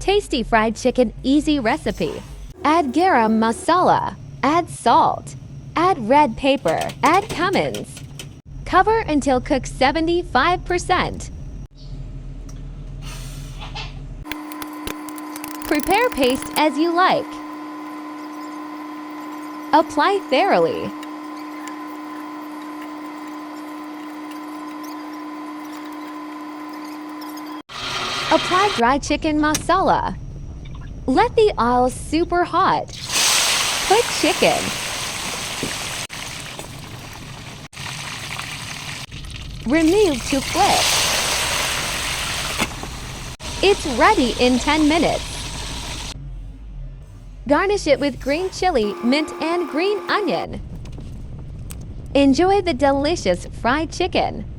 Tasty fried chicken easy recipe. Add garam masala. Add salt. Add red pepper. Add cummins. Cover until cooked 75%. Prepare paste as you like. Apply thoroughly. Apply dry chicken masala. Let the oil super hot. Put chicken. Remove to flip. It's ready in 10 minutes. Garnish it with green chili, mint, and green onion. Enjoy the delicious fried chicken.